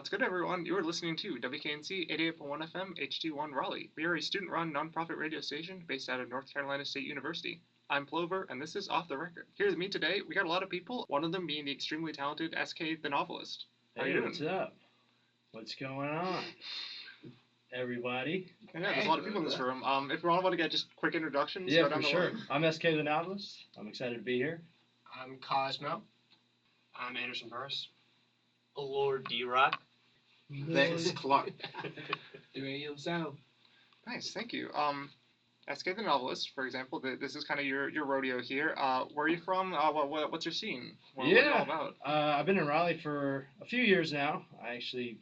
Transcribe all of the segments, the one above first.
What's good, everyone? You are listening to WKNC 88.1 FM HD1 Raleigh. We are a student-run nonprofit radio station based out of North Carolina State University. I'm Plover, and this is Off the Record. Here with me today, we got a lot of people, one of them being the extremely talented Sk the Novelist. How you doing? What's up? What's going on, everybody? Yeah, there's a lot of people in this room. If you want to get just quick introductions, Yeah, go down for the sure. line. I'm Sk the Novelist. I'm excited to be here. I'm Cosmo. I'm Anderson Burrus. Lord D-Rod. Thanks, Clark. Doing yourself. Nice, thank you. Sk the Novelist, for example, this is kind of your rodeo here. Where are you from? What's your scene? What are you all about? I've been in Raleigh for a few years now. I actually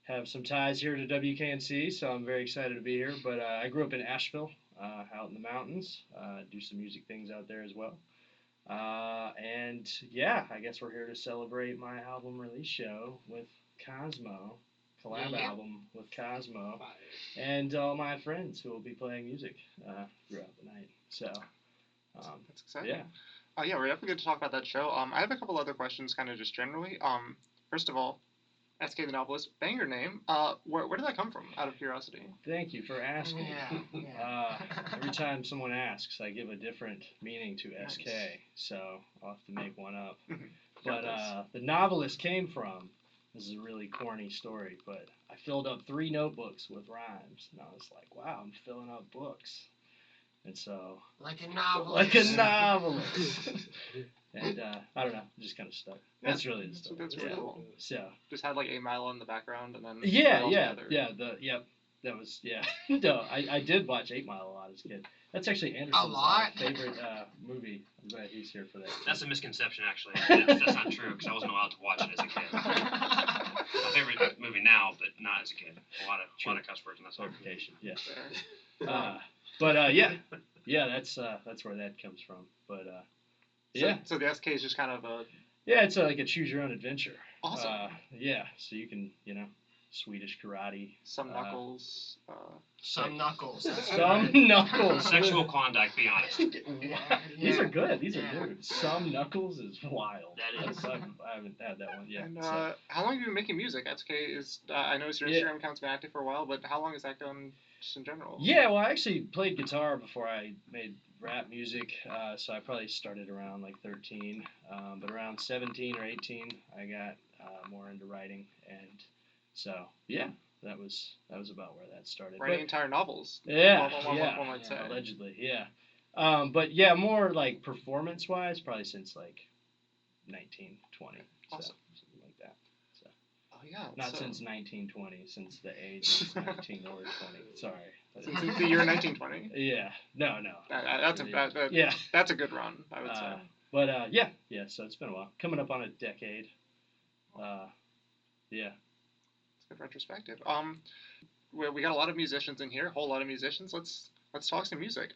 have some ties here to WKNC, so I'm very excited to be here. But I grew up in Asheville, out in the mountains. Do some music things out there as well. And yeah, I guess we're here to celebrate my album release show with Cosmo, collab album with Cosmo, and all my friends who will be playing music throughout the night. So That's exciting. Yeah. Yeah, we're definitely going to talk about that show. I have a couple other questions, kind of just generally. First of all, Sk the Novelist, banger name. Where did that come from, out of curiosity? Thank you for asking. Every time someone asks, I give a different meaning to Nice. SK, so I'll have to make one up. Got But the novelist came from, this is a really corny story, but I filled up 3 notebooks with rhymes, and I was like, wow, I'm filling up books. And so, Like a novelist. like a novelist. And I don't know, it just kind of stuck. Yeah, That's really the story. That's really Yeah. cool. So, Just had like 8 Mile in the background, and then yeah, all yeah, together. yeah, that was, yeah. No, I did watch 8 Mile a lot as a kid. That's actually Anderson's lot? favorite movie. I'm glad he's here for that. That's a misconception, actually. That's not true, because I wasn't allowed to watch it as a kid. My favorite movie now, but not as a kid. A lot of cuss words in that song. Clarification, yeah. Fair. But yeah, that's where that comes from. But yeah. So the SK is just kind of a Yeah, it's like a choose your own adventure. awesome. Yeah, so you can, Swedish karate. Some knuckles. Some knuckles. That's Some right. knuckles. Sexual Klondike, be honest. These are good. These are Yeah. good. Some knuckles is wild. That is. I haven't had that one yet. And so. how long have you been making music? SK is I noticed your Yeah. Instagram account's been active for a while, but how long has that gone just in general? Yeah, well, I actually played guitar before I made rap music, so I probably started around like 13, but around 17 or 18, I got more into writing, and so yeah, that was about where that started. Writing But, entire novels. yeah, One might say. allegedly, yeah. But yeah, more like performance-wise, probably since like 19, 20, so Awesome. something like that. So Oh yeah. not so, since 1920, since the age of 19 or 20. Sorry. Since the year 1920. Yeah. No. Yeah. That's a good run, I would say. But yeah. So it's been a while. Coming up on a decade. Yeah. It's a good retrospective. We got a lot of musicians in here, a whole lot of musicians. Let's talk some music.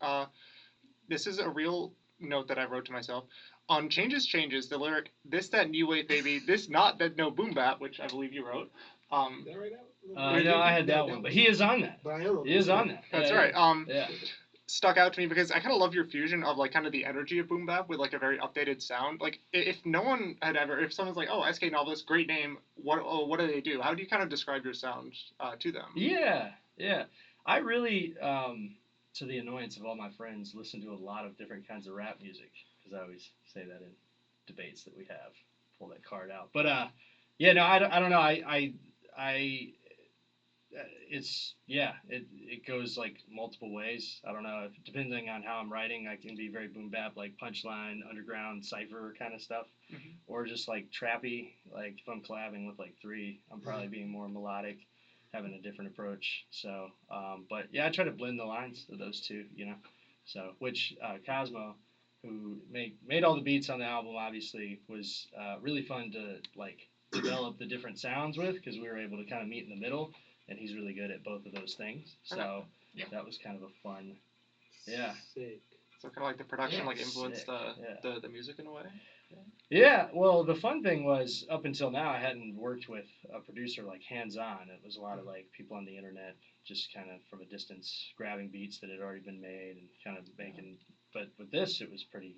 This is a real note that I wrote to myself. On Changes, the lyric, this, that, new wave, baby, this, not, that, no, boom bap, which I believe you wrote. That right now? No, I had that one, but he is on that. But I know He is on that. That's Yeah, right. Yeah. Stuck out to me because I kind of love your fusion of like kind of the energy of boom bap with like a very updated sound. Like if no one had ever, if someone's like, oh, SK Novelist, great name, what do they do? How do you kind of describe your sound to them? Yeah. I really, to the annoyance of all my friends, listen to a lot of different kinds of rap music, because I always say that in debates that we have. Pull that card out. But yeah, no, I don't know. It goes like multiple ways. I don't know, depending on how I'm writing, I can be very boom bap, like punchline, underground, cipher kind of stuff, or just like trappy. Like if I'm collabing with like 3, I'm probably being more melodic, having a different approach. So, but yeah, I try to blend the lines of those two, So, which Cosmo, who made all the beats on the album, obviously was really fun to like develop the different sounds with, because we were able to kind of meet in the middle. And he's really good at both of those things, so that was kind of a fun, yeah. Sick. So kind of like the production like influenced sick, the music in a way. Yeah, well, the fun thing was, up until now, I hadn't worked with a producer like hands-on. It was a lot of like people on the internet, just kind of from a distance, grabbing beats that had already been made and kind of making. But with this, it was pretty,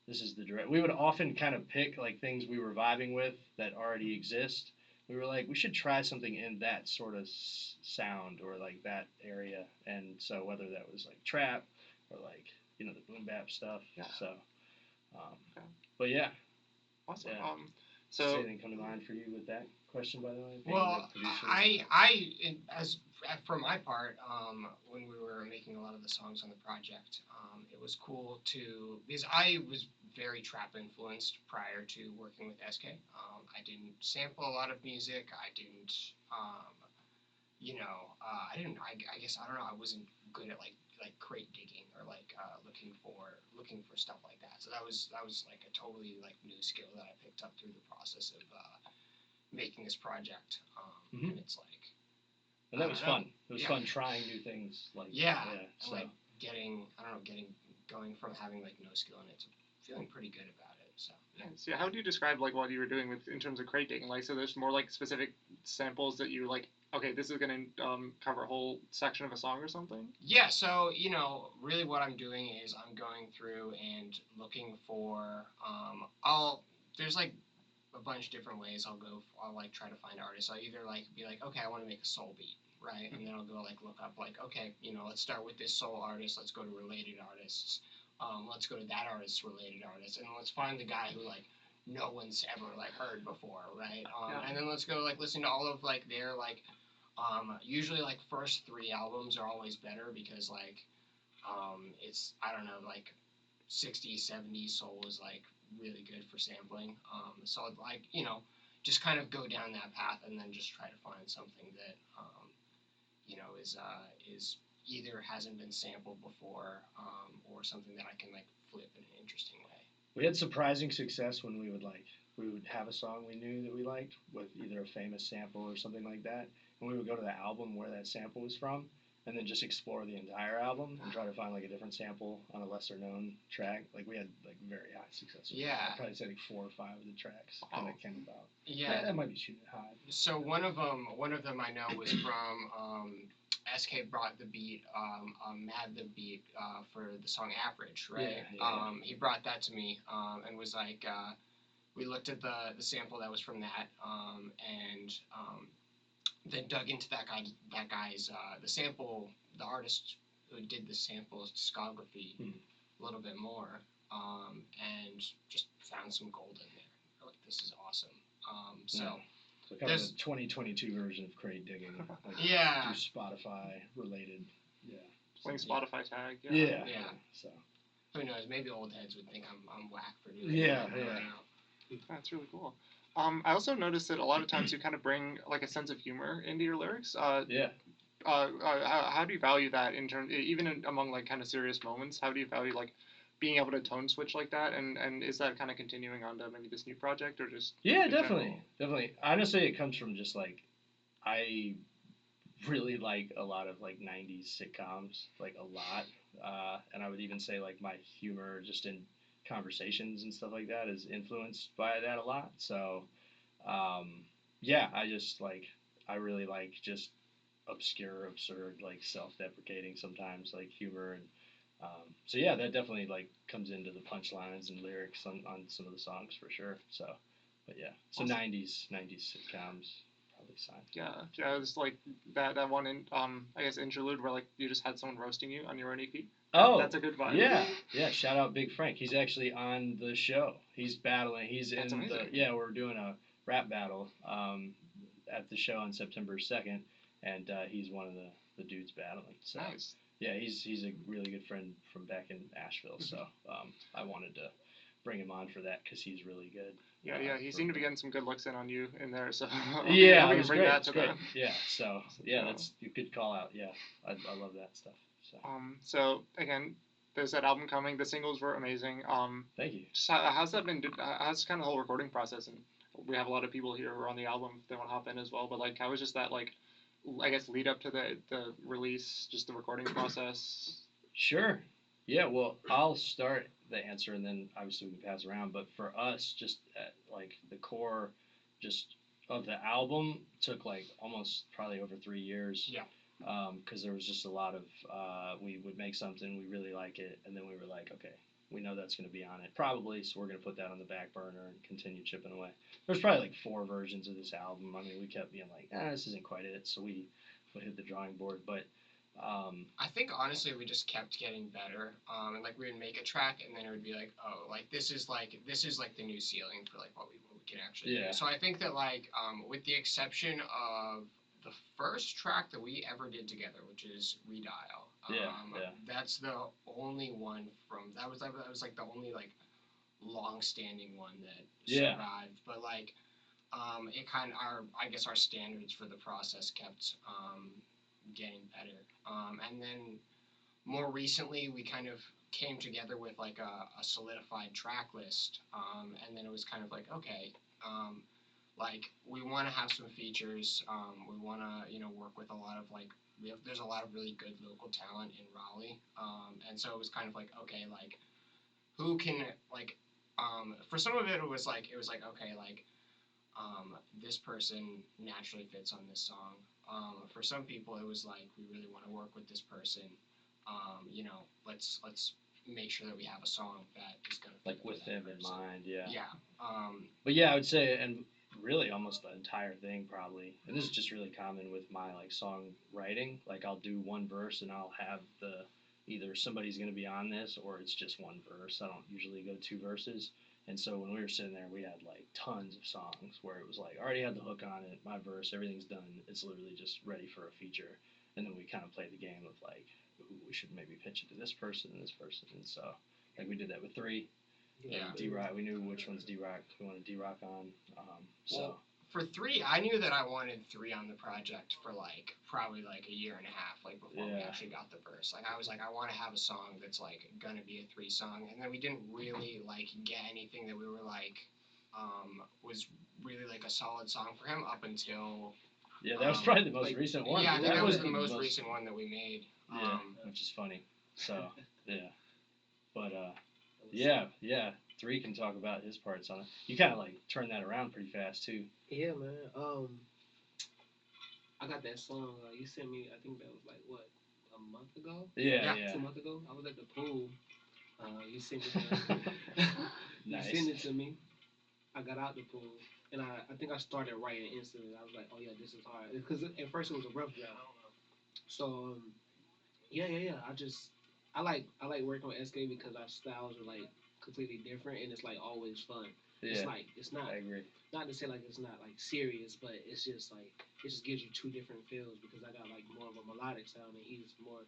this is the direct. We would often kind of pick like things we were vibing with that already exist, we were like, we should try something in that sort of sound or like that area. And so whether that was like trap or like, you know, the boom bap stuff. Yeah. So, Okay. but yeah. Awesome. Yeah. Does So anything come to mind for you with that question, by the way? Being Well, the producer? for my part, when we were making a lot of the songs on the project, it was cool because I was very trap influenced prior to working with SK. I didn't sample a lot of music. I didn't, I guess I don't know. I wasn't good at like crate digging or like looking for stuff like that. So that was like a totally like new skill that I picked up through the process of making this project. And it's like, and that was I don't know. fun. It was Yeah. fun trying new things. Like and so. like going from having like no skill in it to feeling pretty good about it. So So how do you describe like what you were doing with in terms of crate digging? Like, so there's more like specific samples that you like. Okay, this is gonna cover a whole section of a song or something. yeah, so really what I'm doing is I'm going through and looking for there's like a bunch of different ways I'll like try to find artists. I'll either like be like, okay, I want to make a soul beat, right? And then I'll go like look up like, okay, let's start with this soul artist, let's go to related artists. Let's go to that artist's related artist, and let's find the guy who like no one's ever like heard before, right? And then let's go like listen to all of like their like usually like first 3 albums are always better because like it's I don't know like 60s 70s soul is like really good for sampling. So like just kind of go down that path and then just try to find something that is either hasn't been sampled before or something that I can like flip in an interesting way. We had surprising success when we would have a song we knew that we liked with either a famous sample or something like that, and we would go to the album where that sample was from, and then just explore the entire album and try to find like a different sample on a lesser known track. Like we had like very high success. Yeah. I'd probably say like 4 or 5 of the tracks kind of came about. Yeah. That might be shooting it high. So one of them I know was from SK brought the beat, Mad the beat for the song Average, right? Yeah. He brought that to me and was like, we looked at the sample that was from that, and then dug into that guy's the artist who did the sample's discography a little bit more, and just found some gold in there. We're like, this is awesome. So kind of a 2022 version of crate digging. Like Yeah. through Spotify related. Yeah. Playing Spotify tag. Yeah. So. Who knows? Maybe old heads would think I'm whack for doing Yeah, that. I don't yeah. know. That's really cool. I also noticed that a lot of times you kind of bring like a sense of humor into your lyrics. Yeah. How do you value that in terms, among like kind of serious moments? How do you value like being able to tone switch like that? And is that kind of continuing on to maybe this new project or just? Yeah, in definitely. general? Definitely. Honestly, it comes from just like, I really like a lot of like 90s sitcoms, like a lot. And I would even say like my humor just in conversations and stuff like that is influenced by that a lot. So, yeah, I really like just obscure, absurd, like self-deprecating sometimes, like humor. And so yeah, that definitely like comes into the punchlines and lyrics on some of the songs for sure. So, but yeah, so Awesome. 90s sitcoms probably sign. Yeah, it's like that one in I guess interlude where like you just had someone roasting you on your own EP. Oh, That's a good vibe. Yeah. Shout out Big Frank. He's actually on the show. He's battling. He's That's in amazing. we're doing a rap battle at the show on September 2nd, and he's one of the dudes battling. So Nice. yeah, he's a really good friend from back in Asheville. So I wanted to bring him on for that because he's really good. Yeah, he seemed to be getting some good looks in on you in there, so Yeah, we it can was bring great. that It's to great. them. Yeah, so yeah, that's a good call out. Yeah, I love that stuff. So So again, there's that album coming. The singles were amazing. thank you. Just how's that been? How's kind of the whole recording process? And we have a lot of people here who are on the album. If they want to hop in as well. But like, how was just that like, I guess lead up to the release, just the recording process? Sure. Yeah, well, I'll start the answer and then obviously we can pass around. But for us, just like the core just of the album took like almost probably over 3 years. Yeah. Because there was just a lot of, we would make something, we really like it, and then we were like, okay, we know that's going to be on it probably, so we're going to put that on the back burner and continue chipping away. There's probably like 4 versions of this album. I mean, we kept being like, this isn't quite it, so we hit the drawing board. But I think honestly we just kept getting better. And like we would make a track and then it would be like, oh, like this is like the new ceiling for like what we can actually do. So I think that like with the exception of the first track that we ever did together, which is Redial. That's the only one from that was like the only like long-standing one that survived. But like it kind of our standards for the process kept getting better. And then more recently, we kind of came together with like a solidified track list. And then it was kind of like, okay, like we want to have some features. We want to, work with a lot of like, there's a lot of really good local talent in Raleigh. And so it was kind of like, okay, like who can like, for some of it, it was like, okay, like, this person naturally fits on this song. For some people, it was like, we really want to work with this person. Let's make sure that we have a song that is going to fit like with them in mind, Yeah. But yeah, I would say, and really almost the entire thing probably, and this is just really common with my like song writing. Like I'll do one verse and I'll have either somebody's going to be on this or it's just one verse. I don't usually go 2 verses. And so when we were sitting there, we had like tons of songs where it was like, I already had the hook on it, my verse, everything's done. It's literally just ready for a feature. And then we kind of played the game of like, ooh, we should maybe pitch it to this person and this person. And so like we did that with 3. Yeah. D-Rock, we knew which one's D-Rock we wanted D-Rock on. Well, for 3, I knew that I wanted 3 on the project for like probably like a year and a half, like before we actually got the verse. Like I was like, I want to have a song that's like gonna be a 3 song, and then we didn't really like get anything that we were like was really like a solid song for him up until. Yeah, that was probably the most recent one. Yeah, I think that was the most recent one that we made. Which is funny. So yeah, but yeah. 3 can talk about his parts on it. You kind of like turn that around pretty fast too. Yeah, man. I got that song. You sent me. I think that was like what, a month ago? Yeah. 2 months ago. I was at the pool. You sent it. Nice. You sent it to me. I got out the pool, and I think I started writing instantly. I was like, oh yeah, this is hard. Because at first it was a rough draft. So yeah. I like working with Sk because our styles are like completely different, and it's like always fun. Yeah. It's not. I agree. Not to say like it's not like serious, but it's just like it just gives you 2 different feels because I got like more of a melodic sound and he's more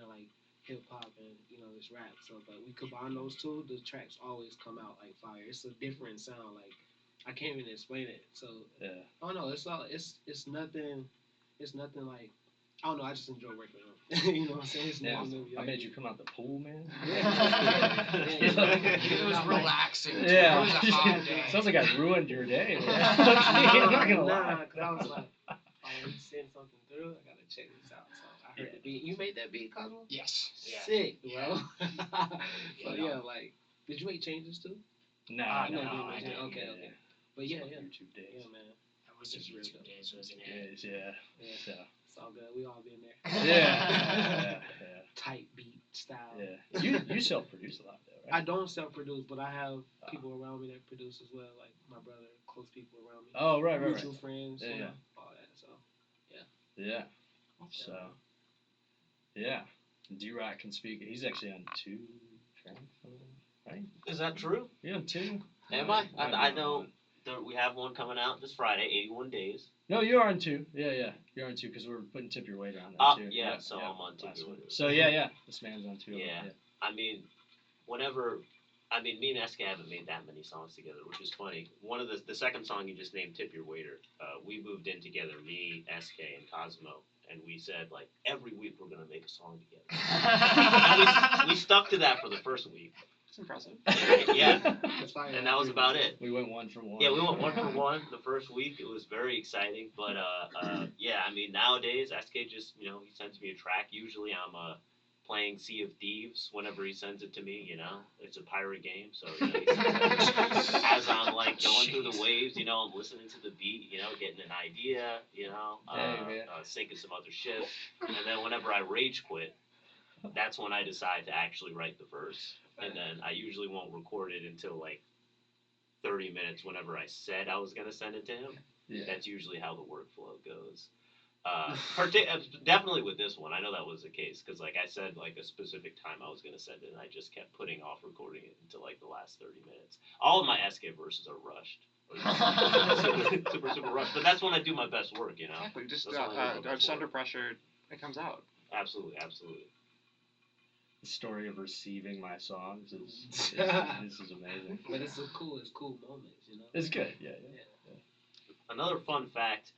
like hip hop and this rap. So but we combine those 2, the tracks always come out like fire. It's a different sound. Like I can't even explain it. So yeah. Oh no, it's nothing. It's nothing like. I don't know. I just enjoy working with him. You know what I'm saying? I made you come out the pool, man. It was relaxing. Yeah. It was a hot day. Sounds like I ruined your day. Nah, because I was like, oh, he sent something through. I gotta check this out. So I heard the beat. You made that beat, Cosmo? Yes. Yeah. Sick, bro. So yeah, like, did you make changes too? No, I didn't. Okay. But yeah. YouTube days. Yeah, man. That was just YouTube days, wasn't it? Yeah. So. It's all good. We all been there. Yeah. Tight beat style. Yeah. You self-produce a lot though, right? I don't self-produce, but I have people around me that produce as well, like my brother, close people around me. Oh, right. Mutual friends. Yeah. All that. So, yeah. So, yeah. D-Rock can speak. He's actually on 2 tracks, right? Is that true? You're on 2? Am I? I know we have one coming out this Friday, 81 Days. No, you're on 2. Yeah. You're on 2 because we're putting Tip Your Waiter on there too. Yeah, so I'm on Tip Your Waiter. So yeah. This man's on 2. Yeah. I mean, me and Sk haven't made that many songs together, which is funny. One of the second song you just named, Tip Your Waiter, we moved in together, me, Sk, and Cosmo, and we said, like, every week we're going to make a song together. And we stuck to that for the first week. It's impressive. Yeah. And that was about it. We went 1 for 1. Yeah, we went 1 for 1 the first week. It was very exciting. But, yeah, I mean, nowadays, Sk just, he sends me a track. Usually I'm playing Sea of Thieves whenever he sends it to me, It's a pirate game. So, as I'm, like, going through the waves, I'm listening to the beat, getting an idea, sinking some other shit. And then whenever I rage quit, that's when I decide to actually write the verse, and then I usually won't record it until like 30 minutes whenever I said I was gonna send it to him. Yeah. That's usually how the workflow goes. Definitely with this one, I know that was the case because, like I said, like a specific time I was gonna send it, and I just kept putting off recording it until like the last 30 minutes. All of my Sk verses are rushed, super rushed. But that's when I do my best work, you know. Exactly. Just That's when I do my best just under work. pressure, it comes out. Absolutely. The story of receiving my songs is this is amazing. But it's cool moments, you know. It's good, yeah. Another fun fact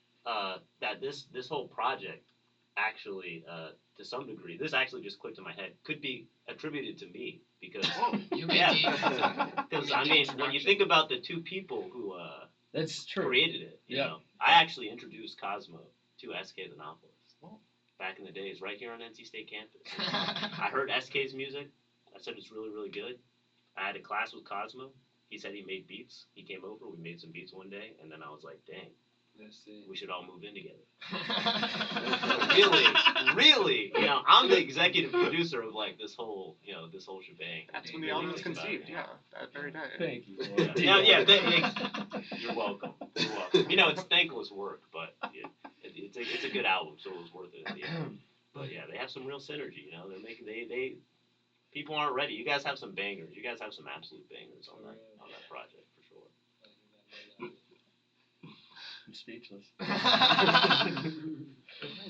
that this whole project actually, to some degree, this actually just clicked in my head, could be attributed to me because You because I mean when you think about the two people who That's true. created it, you Yeah. know, I actually introduced Cosmo to Sk the Novelist back in the days, right here on NC State campus. I heard SK's music. I said it's really good. I had a class with Cosmo. He said he made beats. He came over. We made some beats one day, and then I was like, dang. That's it. We should all move in together. Really, you know, I'm the executive producer of like this whole shebang. That's when the Really album was think about conceived. it. Yeah, that very day. Thank you. You're welcome. You know, it's thankless work, but it's a good album, so it was worth it at the end. But yeah, they have some real synergy. You know, they're making they people aren't ready. You guys have some bangers. You guys have some absolute bangers on that project for sure. I'm speechless. Nice,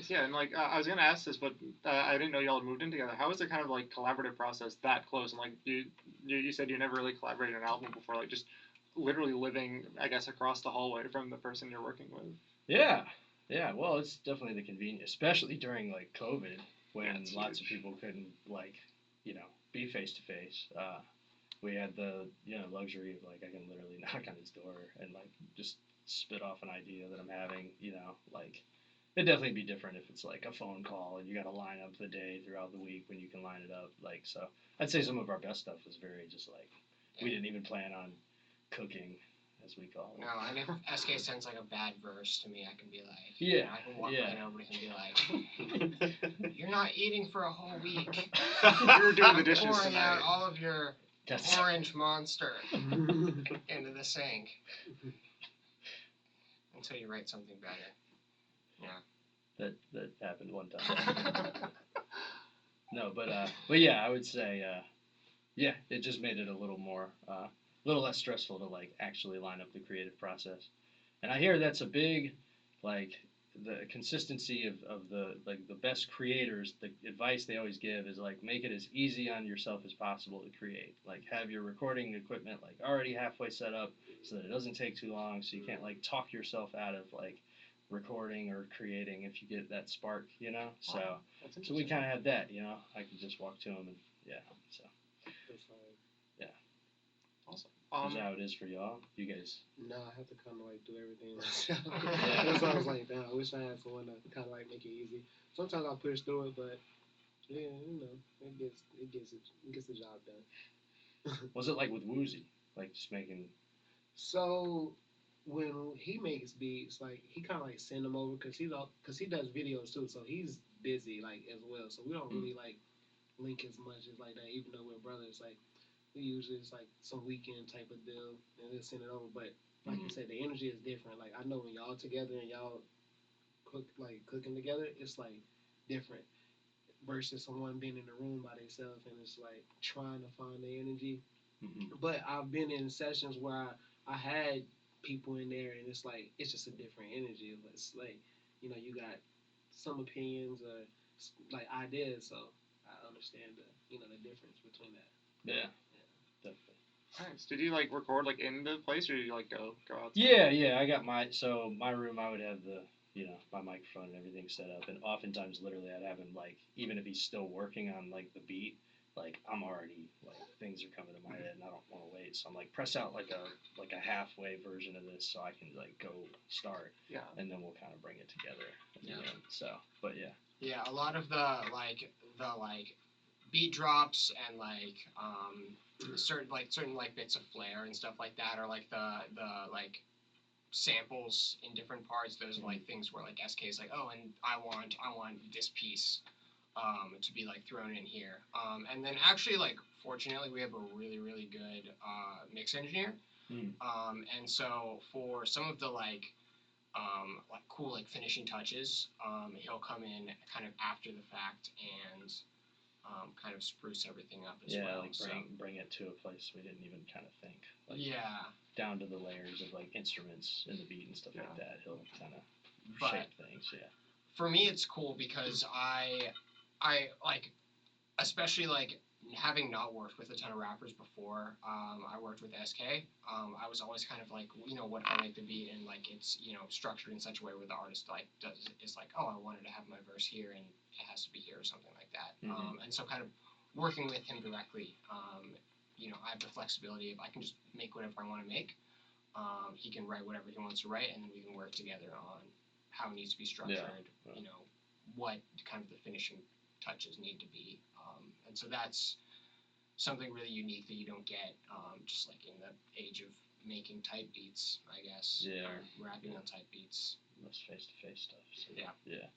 yeah, and like I was gonna ask this, but I didn't know y'all had moved in together. How was the kind of like collaborative process that close? And like you said you never really collaborated on an album before, like just literally living, I guess, across the hallway from the person you're working with. Yeah. Well, it's definitely the convenience, especially during like COVID when lots of people couldn't like, you know, be face to face. We had the luxury of like I can literally knock on his door and like just spit off an idea that I'm having. You know, like it'd definitely be different if it's like a phone call and you got to line up the day throughout the week when you can line it up. Like so, I'd say some of our best stuff was very just like we didn't even plan on cooking, as we call it. No, and if SK sends like a bad verse to me, I can be like, Yeah, I can walk right over to him and be like, you're not eating for a whole week. You're doing the dishes pouring tonight. out all of your orange monster into the sink until you write something better. Yeah. That happened one time. No, but yeah, I would say yeah, it just made it a little more a little less stressful to like actually line up the creative process. And I hear that's a big like the consistency of the like the best creators, the advice they always give is like make it as easy on yourself as possible to create. Like have your recording equipment like already halfway set up so that it doesn't take too long, so you can't like talk yourself out of like recording or creating if you get that spark, you know. So we kind of had that, you know. I could just walk to him and yeah. So Awesome. is that how it is for y'all? You guys? No, I have to kind of like do everything myself. That's why I was like, damn, I wish I had someone to kind of like make it easy. Sometimes I'll push through it, but yeah, you know, it gets the job done. Was it like with Woozy, like just making? So when he makes beats, like he kind of like send them over because he does videos too, so he's busy like as well. So we don't really like link as much as like that, even though we're brothers. Like we usually it's like some weekend type of deal and we'll send it over. But like you said, the energy is different. Like I know when y'all together and y'all cooking together, it's like different versus someone being in the room by themselves and it's like trying to find the energy. But I've been in sessions where I had people in there and it's like it's just a different energy. It's like you know you got some opinions or like ideas, so I understand the difference between that. Yeah. Definitely. Nice. Did you like record like in the place or did you like go outside? Yeah. I got my room. I would have the my microphone and everything set up, and oftentimes literally I'd have him like even if he's still working on like the beat, like I'm already like things are coming to my head and I don't want to wait, so I'm like press out like a halfway version of this so I can like go start. Yeah. And then we'll kind of bring it together at the end. So, but yeah. Yeah, a lot of the beat drops and certain bits of flair and stuff like that, or like the samples in different parts. Those are like things where like SK is like, oh, and I want this piece to be like thrown in here. And then actually, like, fortunately, we have a really, really good mix engineer. And so for some of the like cool like finishing touches, he'll come in kind of after the fact and kind of spruce everything up as well. Yeah, like So, bring it to a place we didn't even kind of think. Like, yeah, down to the layers of like instruments in the beat and stuff like that. He'll kind of But- shape things. Yeah. for me it's cool because I like, especially like having not worked with a ton of rappers before. I worked with SK. I was always kind of like, what if I make the beat and like it's structured in such a way where the artist like is like, oh, I wanted to have my verse here and it has to be here or something like that. And so kind of working with him directly, I have the flexibility of I can just make whatever I want to make. He can write whatever he wants to write, and then we can work together on how it needs to be structured. Yeah. What kind of the finishing touches need to be. And so that's something really unique that you don't get just like in the age of making type beats, I guess. Yeah. Or rapping on type beats. Most face-to-face stuff. So, Yeah. Yeah.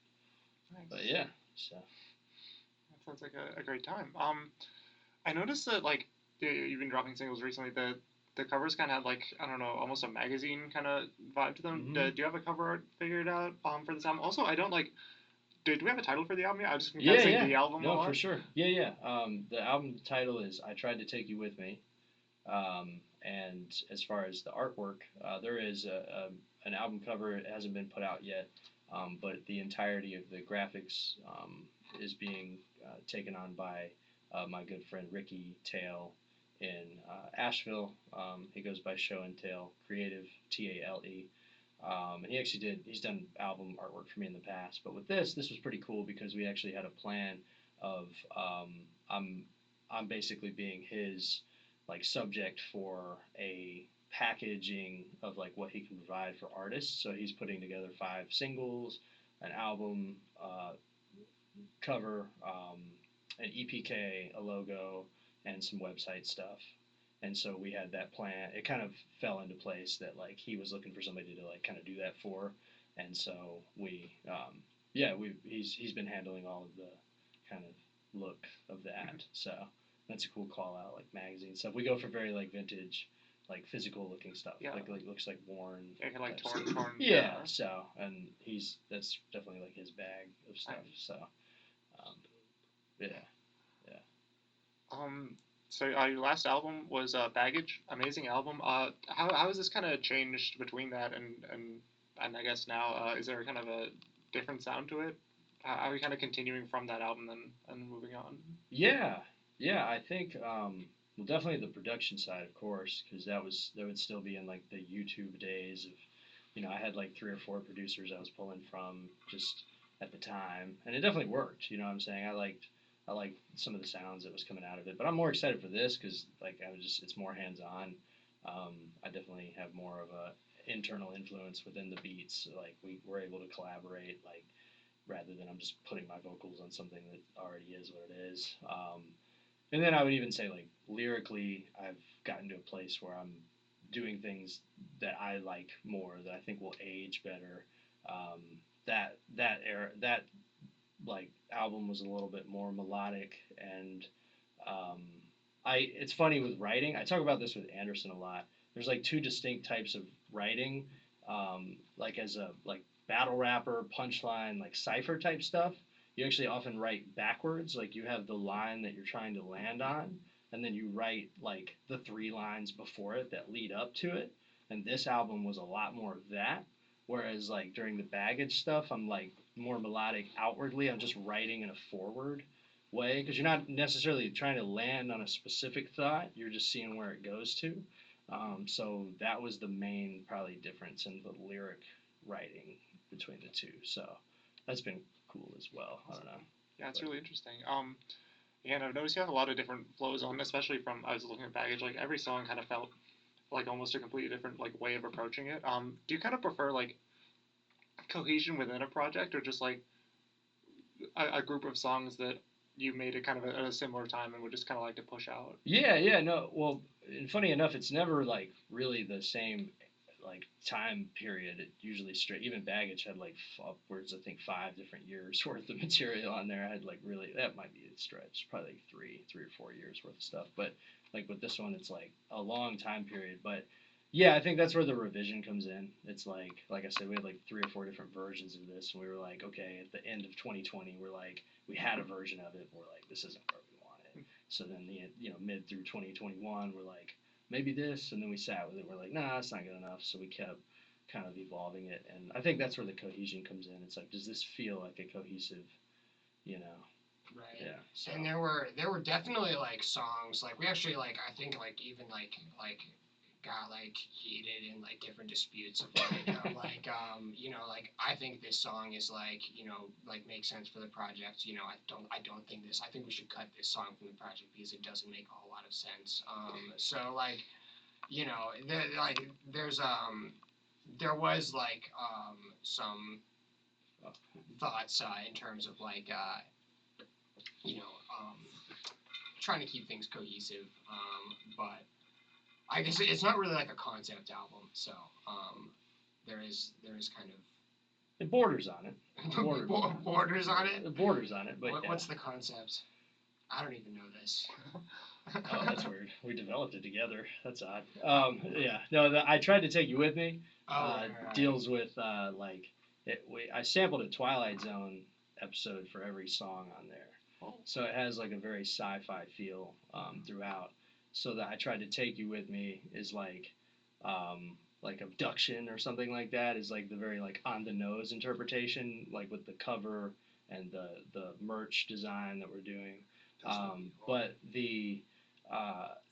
Nice. But yeah, so. That sounds like a great time. I noticed that like you've been dropping singles recently. The covers kind of had like, I don't know, almost a magazine kind of vibe to them. Mhm. Do you have a cover art figured out for this album? Also, I don't like. Do we have a title for the album yet? I just been Yeah, guessing yeah. the album a No, lot. for sure. Yeah. The album title is "I Tried to Take You With Me," and as far as the artwork, there is an album cover. It hasn't been put out yet, but the entirety of the graphics is being taken on by my good friend Ricky Tail in Asheville. He goes by Show and Tail Creative, Tale. And he's done album artwork for me in the past, but with this was pretty cool because we actually had a plan of I'm basically being his like subject for a packaging of like what he can provide for artists. So he's putting together 5 singles, an album, cover, an EPK, a logo, and some website stuff. And so we had that plan. It kind of fell into place that like he was looking for somebody to like kind of do that for, and so he's been handling all of the kind of look of that. So that's a cool call out, like magazine stuff. We go for very like vintage, like physical looking stuff. Yeah. Like looks like worn. Yeah, kind of like type torn. stuff. Yeah. So and that's definitely like his bag of stuff. So yeah. So your last album was Baggage, amazing album. How has this kind of changed between that and I guess now is there kind of a different sound to it? How are you kind of continuing from that album and moving on? Yeah, I think well definitely the production side, of course, because that would still be in like the YouTube days of, I had like 3 or 4 producers I was pulling from just at the time, and it definitely worked. You know what I'm saying? I liked some of the sounds that was coming out of it, but I'm more excited for this because like it's more hands on. I definitely have more of a internal influence within the beats. Like we were able to collaborate, like rather than I'm just putting my vocals on something that already is what it is. And then I would even say like lyrically, I've gotten to a place where I'm doing things that I like more, that I think will age better. That like album was a little bit more melodic, and it's funny with writing. I talk about this with Anderson a lot. There's like 2 distinct types of writing, like as a like battle rapper, punchline, like cipher type stuff. You actually often write backwards, like you have the line that you're trying to land on, and then you write like the 3 lines before it that lead up to it. And this album was a lot more of that. Whereas like during the Baggage stuff, I'm like more melodic outwardly. I'm just writing in a forward way because you're not necessarily trying to land on a specific thought. You're just seeing where it goes to. So that was the main probably difference in the lyric writing between the 2. So that's been cool as well. I don't know. Yeah, it's really interesting. And I've noticed you have a lot of different flows on, especially from I was looking at Baggage. Like every song kind of felt like almost a completely different like way of approaching it. Do you kind of prefer like cohesion within a project, or just like a group of songs that you made it kind of at a similar time and would just kind of like to push out? Yeah, no. Well, and funny enough, it's never like really the same like time period, it usually straight. Even Baggage had like upwards, I think 5 different years worth of material on there. I had like really that might be a stretch, probably like 3 or 4 years worth of stuff. But like with this one, it's like a long time period. But yeah, I think that's where the revision comes in. It's like I said, we had like 3 or 4 different versions of this, and we were like, okay, at the end of 2020, we're like, we had a version of it. We're like, this isn't where we want it. So then the mid through 2021, we're like, maybe this, and then we sat with it. We're like, nah, it's not good enough. So we kept kind of evolving it, and I think that's where the cohesion comes in. It's like, does this feel like a cohesive, Right. Yeah. So. And there were definitely like songs like we actually like I think like even like got like heated in like different disputes of like like I think this song is like like makes sense for the project. I don't think this. I think we should cut this song from the project because it doesn't make a whole lot of sense. So like there was like some thoughts in terms of like trying to keep things cohesive, but I guess it's not really like a concept album, so there is kind of it borders on it. Borders on it. It borders on it, but what's the concept? I don't even know this. Oh, that's weird. We developed it together. That's odd. Yeah. No, I tried to take you with me. Right. Deals with I sampled a Twilight Zone episode for every song on there. So it has like a very sci-fi feel throughout. So that I tried to take you with me is like abduction or something like that is like the very like on the nose interpretation, like with the cover and the merch design that we're doing. But the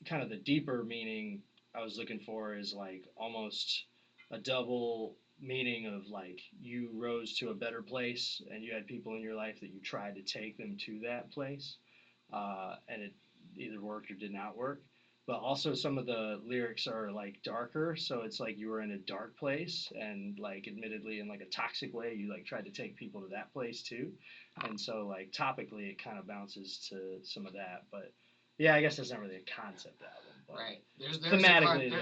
kind of the deeper meaning I was looking for is like almost a double meaning of like you rose to a better place and you had people in your life that you tried to take them to that place, and it either worked or did not work. But also some of the lyrics are like darker, so it's like you were in a dark place and like admittedly in like a toxic way you like tried to take people to that place too. And so like topically it kind of bounces to some of that. But yeah, I guess that's not really a concept album. But right. There's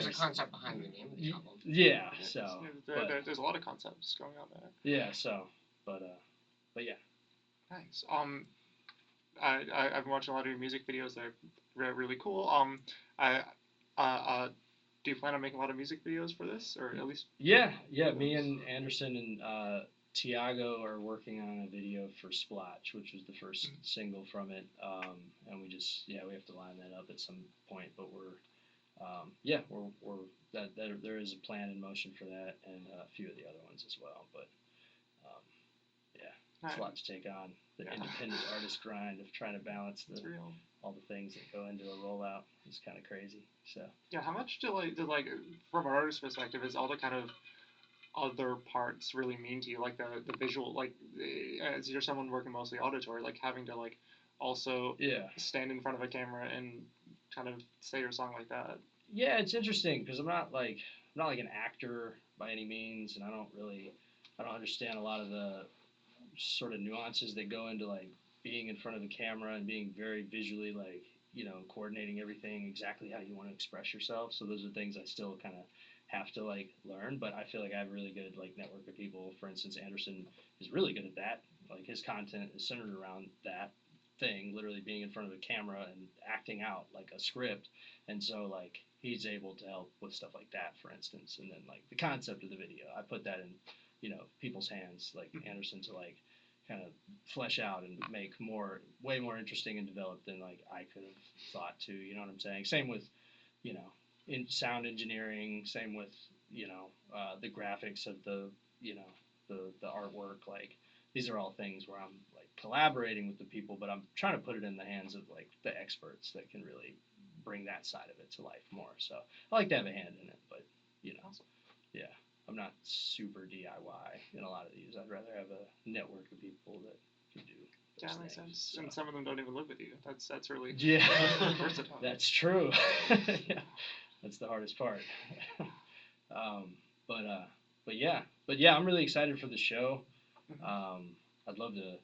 a concept behind the name of the album. Yeah. So there's a lot of concepts going on there. Yeah. So but yeah. Nice. I've been watching a lot of your music videos. They're really cool. Do you plan on making a lot of music videos for this, or at least? Yeah. Me and Anderson and Tiago are working on a video for Splotch, which was the first single from it. And we have to line that up at some point. But there is a plan in motion for that, and a few of the other ones as well. But it's a lot to take on. The independent artist grind of trying to balance all the things that go into a rollout is kind of crazy. So yeah, how much do from an artist perspective is all the kind of other parts really mean to you, like the visual, like as you're someone working mostly auditory, like having to like also stand in front of a camera and kind of say your song like that? Yeah, it's interesting because I'm not like an actor by any means, and I don't understand a lot of the sort of nuances that go into like being in front of the camera and being very visually like coordinating everything exactly how you want to express yourself. So those are things I still kind of have to like learn, but I feel like I have a really good like network of people. For instance, Anderson is really good at that. Like his content is centered around that thing, literally being in front of a camera and acting out like a script. And so like he's able to help with stuff like that, for instance. And then like the concept of the video, I put that in people's hands, like Anderson, to like kind of flesh out and make way more interesting and developed than like I could have thought to. You know what I'm saying? Same with in sound engineering. Same with the graphics of the artwork. Like these are all things where I'm like collaborating with the people, but I'm trying to put it in the hands of like the experts that can really bring that side of it to life more. So I like to have a hand in it, but yeah. I'm not super DIY in a lot of these. I'd rather have a network of people that can do those that makes things. sense. So. And some of them don't even live with you. That's really versatile. That's true. Yeah, that's the hardest part. But yeah, I'm really excited for the show. I'd love to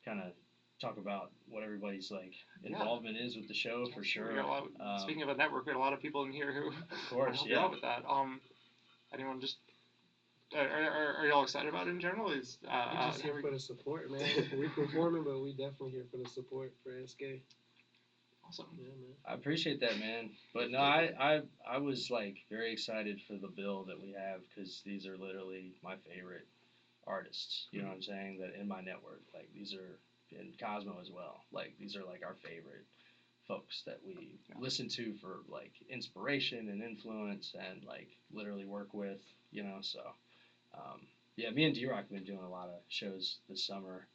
kind of talk about what everybody's like involvement is with the show for sure. Speaking of a network, we had a lot of people in here who of course, help you out with that. Anyone just are y'all excited about it in general? Is We're just here for the support, man. We performing, but we definitely here for the support for Sk. awesome? Yeah, man. I appreciate that, man. But no, I was like very excited for the bill that we have because these are literally my favorite artists. You know what I'm saying? That in my network, like these are in Cosmo as well. Like these are like our favorite folks that we listen to for like inspiration and influence and like literally work with. You know, so yeah, me and D-Rock have been doing a lot of shows this summer.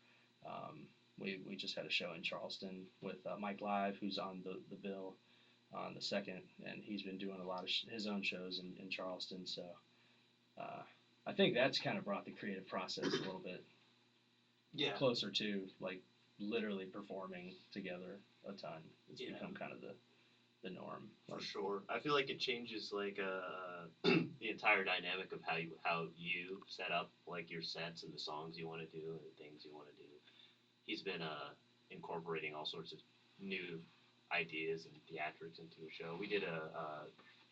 We just had a show in Charleston with Mike Live, who's on the bill on the second, and he's been doing a lot of his own shows in Charleston. So I think that's kind of brought the creative process a little bit closer to like literally performing together a ton. It's become kind of the norm. For sure. I feel like it changes like the entire dynamic of how you set up like your sets and the songs you want to do and the things you want to do. He's been incorporating all sorts of new ideas and theatrics into a show. We did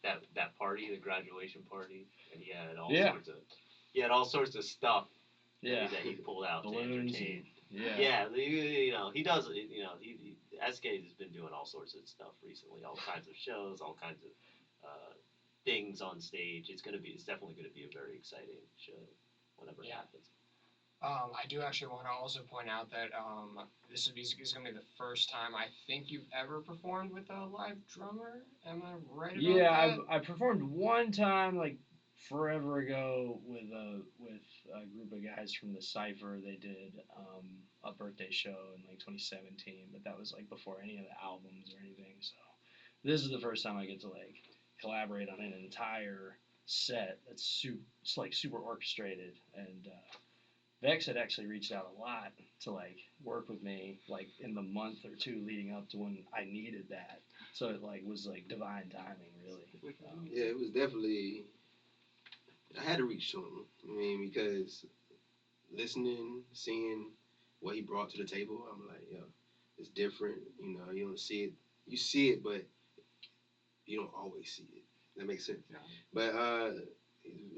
that party, the graduation party, and he had all sorts of stuff that he pulled out to entertain. He does. SK has been doing all sorts of stuff recently, all kinds of shows, all kinds of things on stage. It's definitely gonna be a very exciting show whenever it happens. I do actually want to also point out that this is going to be the first time I think you've ever performed with a live drummer. Am I right about that? Yeah, I performed one time like forever ago with a group of guys from the Cypher. They did a birthday show in like 2017, but that was like before any of the albums or anything. So this is the first time I get to like collaborate on an entire set that's super orchestrated and. Vex had actually reached out a lot to like work with me like in the month or two leading up to when I needed that. So it like was like divine timing, really. Yeah, it was definitely. I had to reach to him. I mean, because listening, seeing what he brought to the table, I'm like, yo, it's different. You know, you don't see it. You see it, but you don't always see it. That makes sense. Yeah. But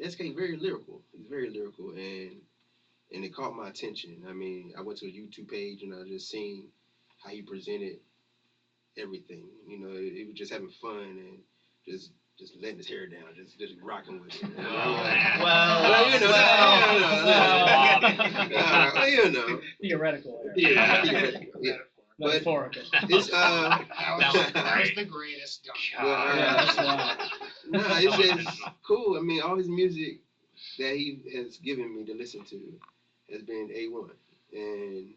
SK very lyrical. He's very lyrical, and it caught my attention. I mean, I went to a YouTube page and I just seen how he presented everything. You know, it was just having fun and just letting his hair down, just rocking with it. You know. Theoretical. Yeah. But it's that was the greatest. It's just cool. I mean, all his music that he has given me to listen to has been A1, and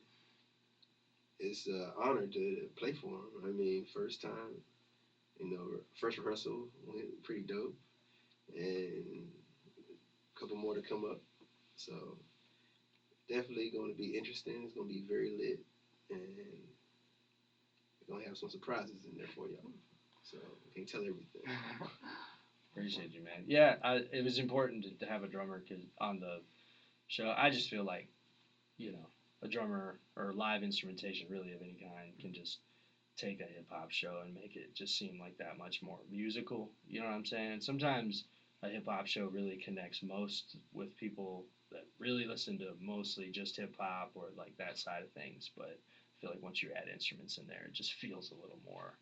it's an honor to play for him. I mean, first time, first rehearsal went pretty dope, and a couple more to come up. So definitely going to be interesting. It's going to be very lit, and we're going to have some surprises in there for y'all. So I can't tell everything. Appreciate you, man. Yeah, it was important to have a drummer on the show. I just feel like, a drummer or live instrumentation really of any kind can just take a hip-hop show and make it just seem like that much more musical. You know what I'm saying? Sometimes a hip-hop show really connects most with people that really listen to mostly just hip-hop or like that side of things. But I feel like once you add instruments in there, it just feels a little more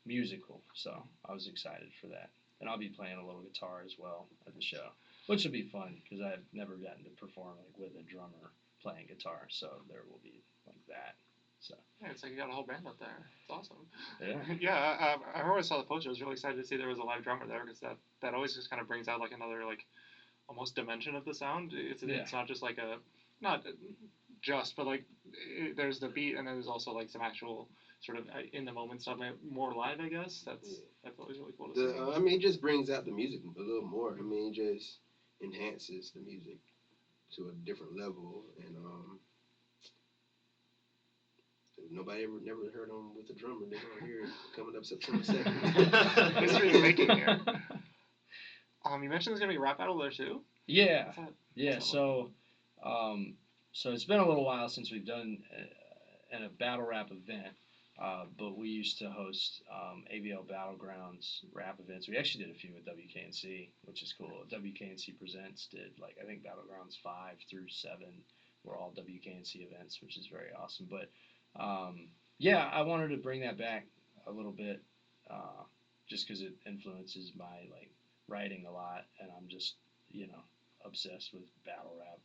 musical. So I was excited for that. And I'll be playing a little guitar as well at the show, which will be fun because I've never gotten to perform like with a drummer playing guitar. So there will be like that. So yeah, it's like you got a whole band up there. It's awesome. Yeah. Yeah, I remember when I saw the poster. I was really excited to see there was a live drummer there because that always just kind of brings out like another like almost dimension of the sound. It's not just like but like there's the beat and then there's also like some actual sort of in the moment stuff, more live, I guess. That's always really cool to see. I mean, it just brings out the music a little more. I mean, it just enhances the music to a different level, and nobody never heard him with a drummer. They're gonna hear it coming up September 2nd. History is making here. You mentioned there's gonna be a rap battle there too. Yeah. So it's been a little while since we've done a battle rap event. But we used to host AVL Battlegrounds rap events. We actually did a few with WKNC, which is cool. WKNC Presents did, like, I think Battlegrounds 5 through 7 were all WKNC events, which is very awesome. But, yeah, I wanted to bring that back a little bit just because it influences my, like, writing a lot. And I'm just, obsessed with battle rap,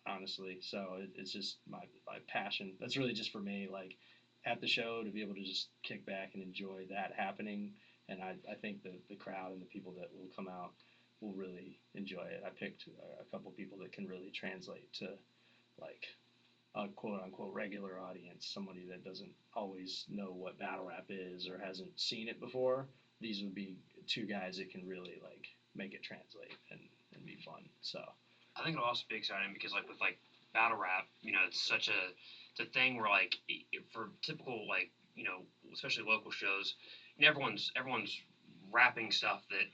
honestly. So it's just my passion. That's really just for me, like, at the show to be able to just kick back and enjoy that happening. And I think the crowd and the people that will come out will really enjoy it. I picked a couple people that can really translate to, like, a quote-unquote regular audience, somebody that doesn't always know what battle rap is or hasn't seen it before. These would be two guys that can really, like, make it translate and be fun. So I think it'll also be exciting because, like, with, like, battle rap, it's such it's a thing where, like, for typical, like, especially local shows, everyone's rapping stuff that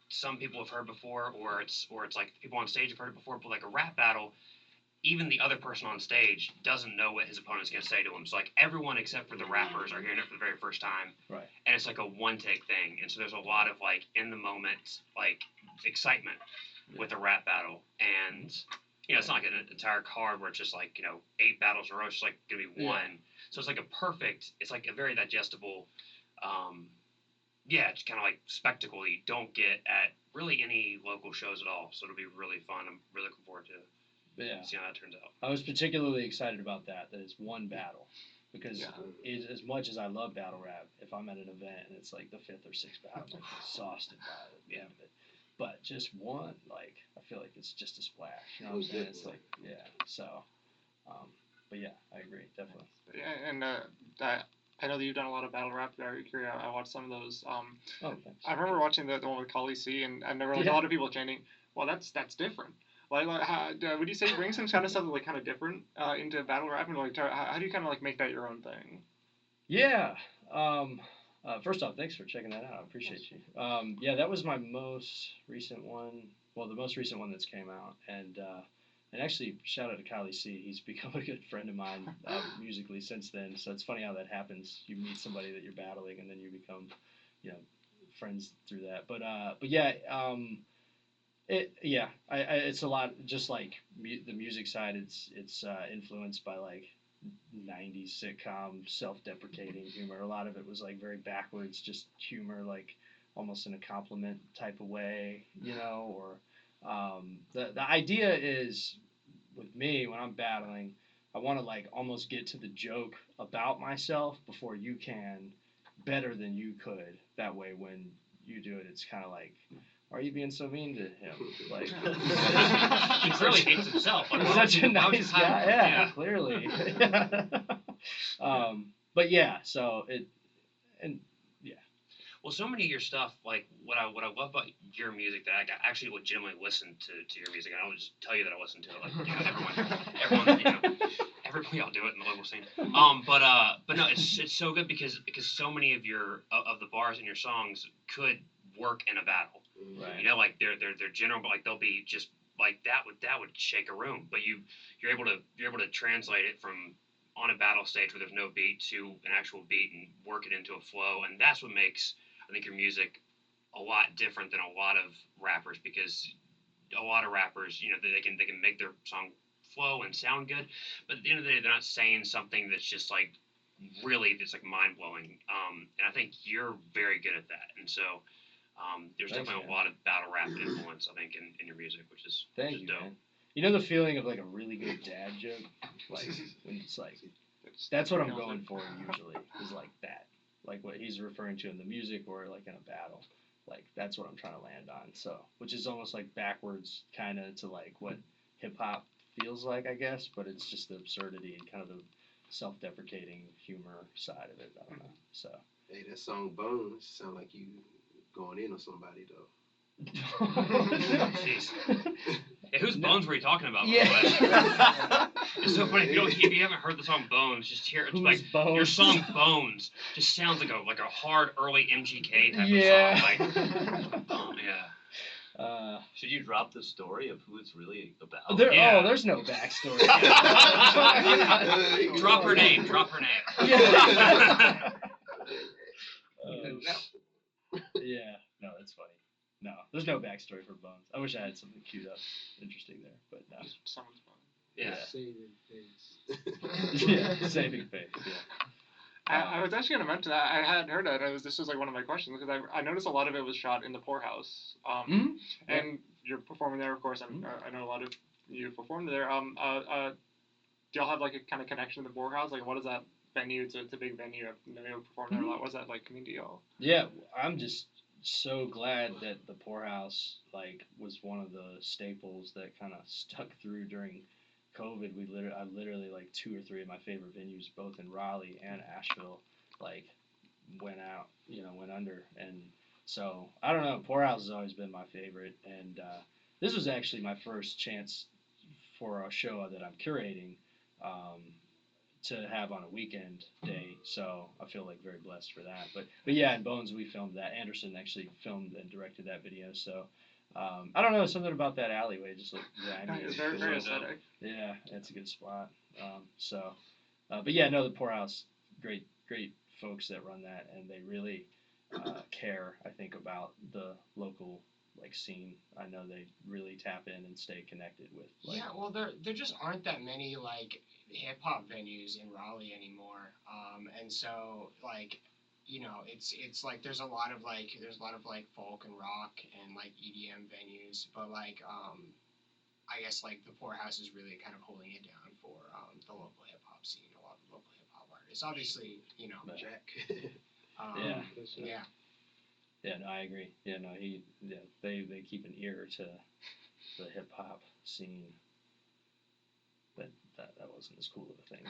some people have heard before, or it's like people on stage have heard it before. But, like, a rap battle, even the other person on stage doesn't know what his opponent's gonna say to him. So, like, everyone except for the rappers are hearing it for the very first time, right. And it's like a one take thing, and so there's a lot of, like, in the moment, like, excitement with a rap battle. And it's not like an entire card where it's just like 8 battles in a row. It's just like gonna be one. So it's like it's like a very digestible, it's kind of like spectacle you don't get at really any local shows at all. So it'll be really fun. I'm really looking forward to see how that turns out. I was particularly excited about that it's one battle. Because as much as I love battle rap, if I'm at an event and it's like the 5th or 6th battle, I'm exhausted by it. Yeah. But just one, like, I feel like it's just a splash. You know what I'm saying? It's like, so, but yeah, I agree, definitely. Yeah, and I know that you've done a lot of battle rap. Very curious. I watched some of those. Thanks. I remember watching the one with Kali C, and I remember a lot of people chanting, "Well, that's different." Like how, would you say you bring some kind of stuff like kind of different into battle rap, and like how do you kind of like make that your own thing? Yeah. First off, thanks for checking that out. I appreciate you. That was my most recent one. Well, the most recent one that's came out, and actually, shout out to Kylie C. He's become a good friend of mine musically since then. So it's funny how that happens. You meet somebody that you're battling, and then you become, friends through that. But yeah. It's a lot. Just like the music side, it's influenced by, like, 90s sitcom self-deprecating humor. A lot of it was, like, very backwards, just humor, like almost in a compliment type of way, or the idea is with me when I'm battling, I want to, like, almost get to the joke about myself before you can, better than you could. That way when you do it, it's kind of like, are you being so mean to him? Like, he clearly hates himself. Like, he's such a nice guy. Yeah, clearly. But yeah, so Well, so many of your stuff, like what I love about your music, that I actually legitimately listen to your music, and I will just tell you that I listen to it. Like, everyone, y'all do it in the local scene. But no, it's so good because so many of the bars in your songs could work in a battle. Right. Like they're general, but, like, they'll be just like that would shake a room. But you're able to translate it from on a battle stage where there's no beat to an actual beat and work it into a flow, and that's what makes, I think, your music a lot different than a lot of rappers, because a lot of rappers, they can make their song flow and sound good, but at the end of the day, they're not saying something that's just like really that's like mind blowing. And I think you're very good at that, and so. There's Thanks, definitely man. a lot of battle rap influence, I think, in your music, which is Thank you, dope. man. You know the feeling of, like, a really good dad joke? Like, when it's like, that's what I'm going for usually, is like that. Like what he's referring to in the music or, like, in a battle. Like, that's what I'm trying to land on. So, which is almost like backwards kind of to, like, what hip-hop feels like, I guess, but it's just the absurdity and kind of the self-deprecating humor side of it. I don't know. So. Hey, that song Bones sound like you going in on somebody, though. Jeez. Hey, whose bones were you talking about? Yeah. It's so funny. If you haven't heard the song Bones, just hear it. It's like Bones? Your song Bones just sounds like a hard early MGK type of song. Like, yeah. Should you drop the story of who it's really about? Yeah. There's no backstory. Drop her name. Drop her name. Yeah, no, that's funny. No, there's no backstory for Bones. I wish I had something queued up interesting there, but no. Just someone's fun. Yeah. Saving face. Yeah, saving face. Yeah. I was actually going to mention that. I had heard that. This was like one of my questions because I noticed a lot of it was shot in the poorhouse. And you're performing there, of course. I know a lot of you performed there. Do y'all have like a kind of connection to the poorhouse? Like, what is that venue? It's a big venue. I've never performed there a lot. What's that like mean to y'all? Yeah, I'm just so glad that the poorhouse like was one of the staples that kind of stuck through during COVID. I literally like 2 or 3 of my favorite venues, both in Raleigh and Asheville, like went under, and so I don't know. Poorhouse has always been my favorite, and this was actually my first chance for a show that I'm curating. To have on a weekend day, so I feel like very blessed for that. But yeah, in Bones we filmed that. Anderson actually filmed and directed that video, so I don't know, something about that alleyway just looked grimy. It's very, very aesthetic. Yeah, it's a good spot. But yeah, no, the Poorhouse, great folks that run that, and they really care, I think, about the local like scene. I know they really tap in and stay connected with. Like, yeah, well, there just aren't that many like hip hop venues in Raleigh anymore, and so like, it's like there's a lot of like folk and rock and like EDM venues, but like I guess like the Poorhouse is really kind of holding it down for the local hip hop scene. A lot of local hip hop artists, obviously, Jack. Yeah. Yeah. Yeah, no, I agree. Yeah, no, they keep an ear to the hip hop scene. But that wasn't as cool of a thing.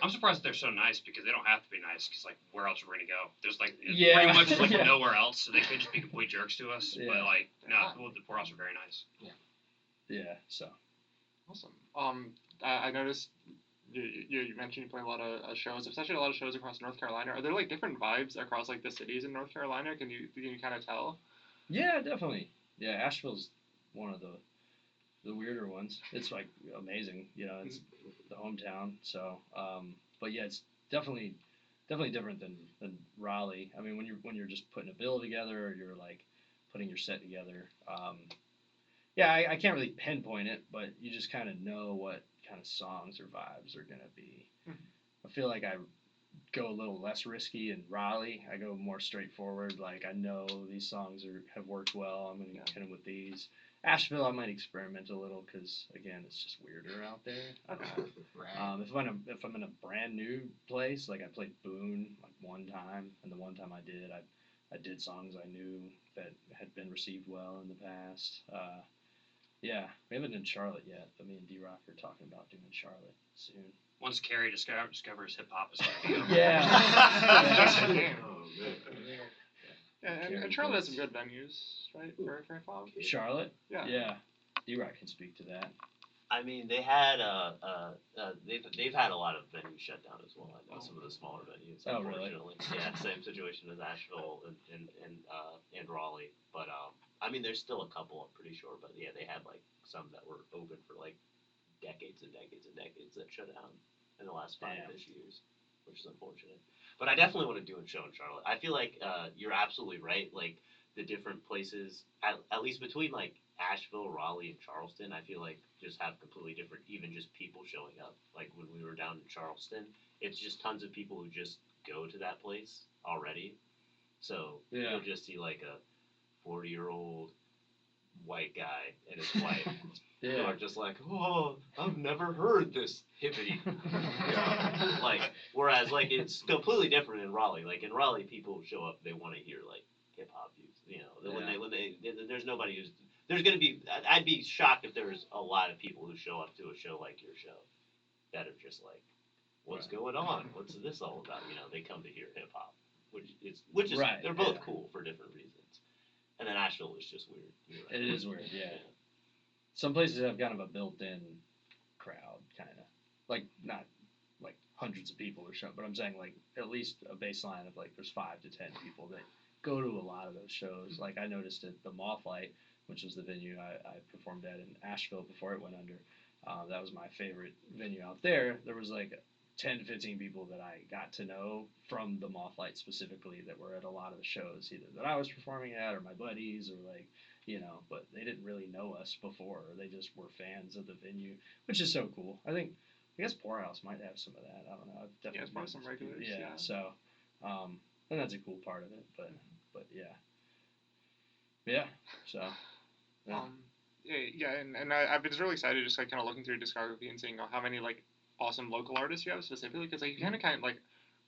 I'm surprised that they're so nice because they don't have to be nice because like where else are we gonna go? There's like Yeah. pretty much like Yeah. nowhere else, so they could just be complete jerks to us. Yeah. But like no, the Poorhouse are very nice. Yeah, so. Awesome. I noticed you mentioned you play a lot of shows, especially a lot of shows across North Carolina. Are there like different vibes across like the cities in North Carolina? Can you kind of tell? Yeah, definitely. Yeah, Asheville's one of the weirder ones. It's like amazing, it's the hometown. So, but yeah, it's definitely different than Raleigh. I mean, when you're just putting a bill together or you're like putting your set together. Yeah, I can't really pinpoint it, but you just kind of know what kind of songs or vibes are gonna be. I feel like I go a little less risky in Raleigh. I go more straightforward. Like I know these songs have worked well. I'm gonna hit them with these. Asheville, I might experiment a little because again, it's just weirder out there. Right. If I'm in a brand new place, like I played Boone like one time, and the one time I did songs I knew that had been received well in the past. Yeah, we haven't done Charlotte yet, but me and D-Rock are talking about doing Charlotte soon. Once Carrie discovers hip hop, is gonna be Yeah. Oh, man. And Charlotte has some good venues, right? For hip hop. Charlotte? Yeah. Yeah. D-Rock can speak to that. I mean, they had they've had a lot of venues shut down as well. I know some of the smaller venues. Oh, really? Unfortunately, yeah, same situation as Asheville and Raleigh. But I mean, there's still a couple, I'm pretty sure. But yeah, they had like some that were open for like decades and decades and decades that shut down in the last 5-ish years, which is unfortunate. But I definitely want to do a show in Charlotte. I feel like you're absolutely right. Like the different places, at least between like Asheville, Raleigh, and Charleston, I feel like just have completely different, even just people showing up. Like when we were down in Charleston, it's just tons of people who just go to that place already. So you'll just see like a 40-year-old white guy and his wife who are just like, oh, I've never heard this hippity. Like, whereas like it's completely different in Raleigh. Like in Raleigh, people show up, they want to hear like hip hop views. When they there's nobody who's there's gonna be. I'd be shocked if there was a lot of people who show up to a show like your show that are just like, what's going on? What's this all about? They come to hear hip hop, which is right, they're both cool for different reasons. And then Asheville is just weird. Right. It is weird, yeah. Some places have kind of a built-in crowd, kind of like not like hundreds of people or something, but I'm saying like at least a baseline of like there's 5 to 10 people that go to a lot of those shows. Like I noticed at the Mothlight, which was the venue I performed at in Asheville before it went under. That was my favorite venue out there. There was like 10 to 15 people that I got to know from the Mothlight specifically that were at a lot of the shows, either that I was performing at or my buddies or like, but they didn't really know us before. They just were fans of the venue, which is so cool. I guess Poorhouse might have some of that. I don't know. I've definitely Yeah, it's probably some regulars. Yeah. So, and that's a cool part of it. But yeah. So. Yeah. And I've been really excited just like kind of looking through your discography and seeing how many like awesome local artists you have specifically, because like you kind of like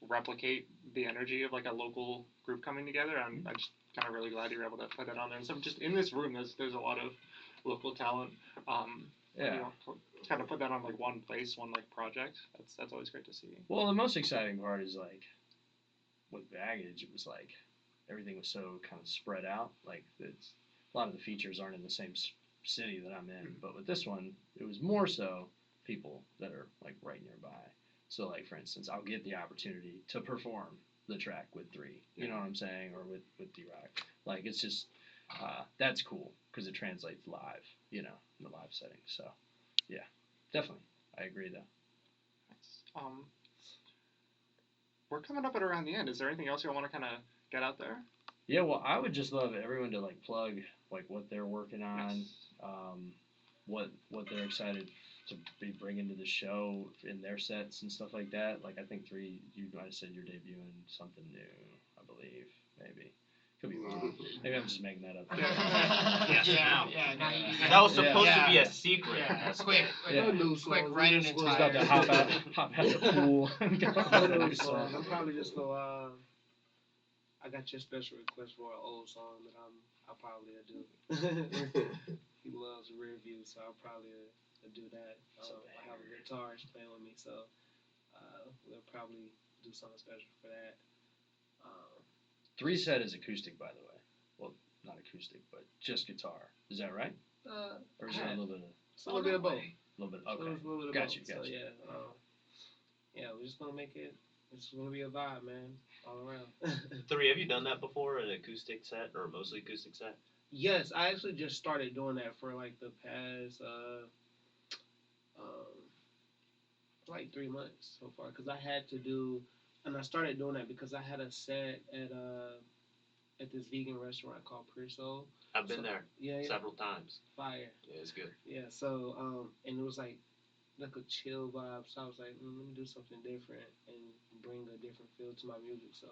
replicate the energy of like a local group coming together. I'm just kind of really glad you were able to put that on there. And so just in this room, there's a lot of local talent. Kind of put that on like one place, one like project. That's always great to see. Well, the most exciting part is like with Baggage, it was like everything was so kind of spread out. Like it's a lot of the features aren't in the same city that I'm in, but with this one, it was more so people that are like right nearby. So like for instance, I'll get the opportunity to perform the track with 3, you know what I'm saying, or with D-Rock. Like it's just that's cool because it translates live, in the live setting. So yeah, definitely, I agree though. We're coming up at around the end. Is there anything else you want to kind of get out there? Yeah, well, I would just love everyone to like plug like what they're working on, what they're excited to be bringing to the show in their sets and stuff like that. Like I think 3, you might have said you're debuting something new, I believe, maybe. Could be wrong. Maybe I'm just making that up. That was supposed to be a secret. Yeah. Quick, write it in Just about to hop out the pool. I'm probably just go. I got your special request for an old song that I'll probably do. He loves Rear View, so I'll probably do that. I have a guitarist playing with me, so we'll probably do something special for that. 3 set is acoustic, by the way. Well, not acoustic, but just guitar. Is that right? Or is there a little bit of? It's a little bit of both. A little bit. Okay. A little bit of Got both. you. So yeah, we're just gonna make it. It's gonna be a vibe, man, all around. 3, have you done that before? An acoustic set or mostly acoustic set? Yes, I actually just started doing that for like the past like 3 months so far, because I had to do, and I started doing that because I had a set at this vegan restaurant called Pure Soul. I've been there several times. Fire. Yeah, it's good. Yeah, so and it was like a chill vibe, so I was like, let me do something different and bring a different feel to my music. So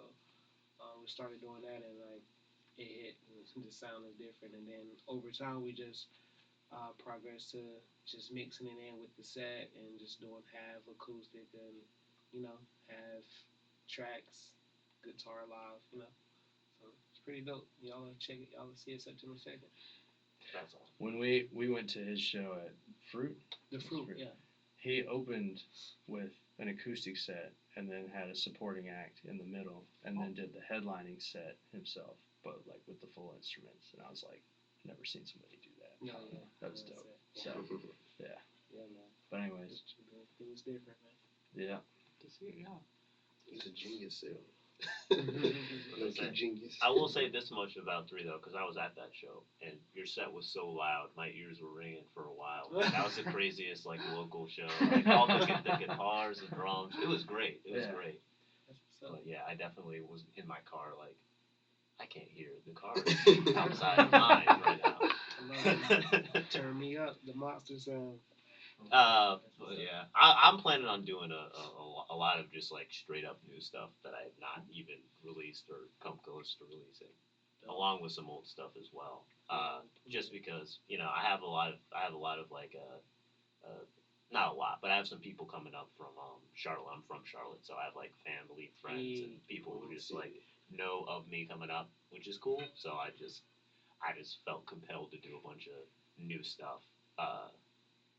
we started doing that, and like it hit, and the sound is different. And then over time, we just progressed to just mixing it in with the set and just doing half acoustic and half tracks, guitar live, So it's pretty dope. Y'all check it. Y'all see it September 2nd. That's awesome. When we went to his show at Fruit, yeah. He opened with an acoustic set and then had a supporting act in the middle and then did the headlining set himself, but like with the full instruments. And I was like, never seen somebody do that. Yeah. That was dope. So, yeah. Yeah, man. But anyways. It was different, man. Yeah. He's a genius, Sal. Genius. I will say this much about 3 though, because I was at that show and your set was so loud, my ears were ringing for a while. Like, that was the craziest like local show. Like all the guitars, the drums, it was great. It was great. But yeah, I definitely was in my car like I can't hear the car outside of mine right now. Turn me up, the monster sound. But yeah, I'm planning on doing a lot of just like straight up new stuff that I have not even released or come close to releasing, along with some old stuff as well. Just because I have a lot of like not a lot, but I have some people coming up from Charlotte. I'm from Charlotte, so I have like family, friends, and people who just like know of me coming up, which is cool. So I just felt compelled to do a bunch of new stuff.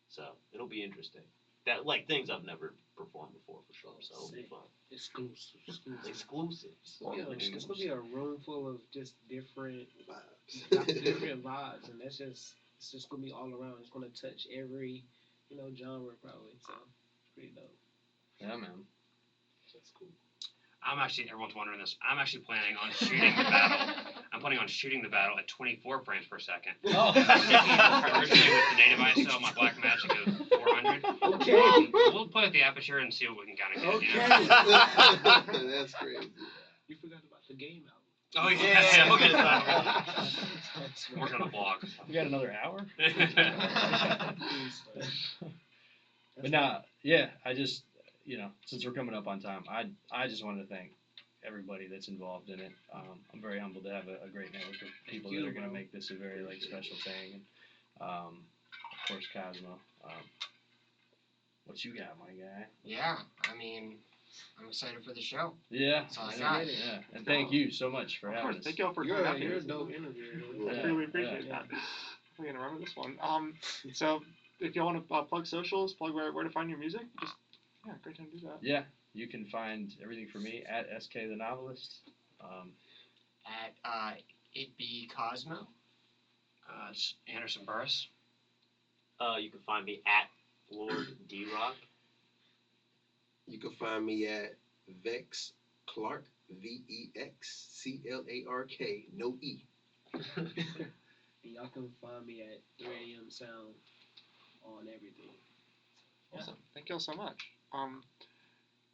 So it'll be interesting. That like things I've never performed before for sure. So it'll be fun. Exclusive. It's gonna be a room full of just different vibes, and it's just gonna be all around. It's gonna touch every genre probably. So it's pretty dope. Yeah, man. That's cool. I'm actually, everyone's wondering this. I'm actually planning on shooting the battle. I'm planning on shooting the battle at 24 frames per second. Oh. Originally with the native ISO, my Black Magic is 400. Okay. We'll play with the aperture and see what we can kind of get. Okay. You know? That's crazy. You forgot about the game album. Oh Yeah, we'll get to that. I'm working on a blog. We got another hour. But But nah, yeah, I just, since we're coming up on time, I just wanted to thank everybody that's involved in it. I'm very humbled to have a great network of people that are going to make this a very special thing. And of course, Cosmo. What you got, my guy? Yeah, I mean, I'm excited for the show. Yeah, That's all I know, got. yeah, and thank you so much for Of having course, us. thank y'all for you're coming out a here. dope interviewer. I Yeah, really appreciate yeah. that. We're gonna remember this one. So if y'all want to plug socials, plug where to find your music, just great time to do that. Yeah, you can find everything for me at Sk the Novelist. At It Be Cosmo. It's Anderson Burrus. You can find me at Lord D Rock. You can find me at Vex Clark, VEXCLARK, no E. And y'all can find me at 3 AM Sound on everything. Awesome. Thank y'all so much.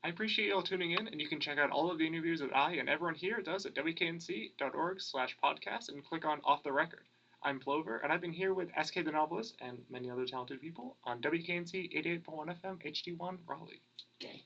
I appreciate y'all tuning in, and you can check out all of the interviews that I and everyone here does at WKNC.org/podcast and click on Off the Record. I'm Plover, and I've been here with Sk the Novelist and many other talented people on WKNC 88.1 FM HD1 Raleigh. Okay.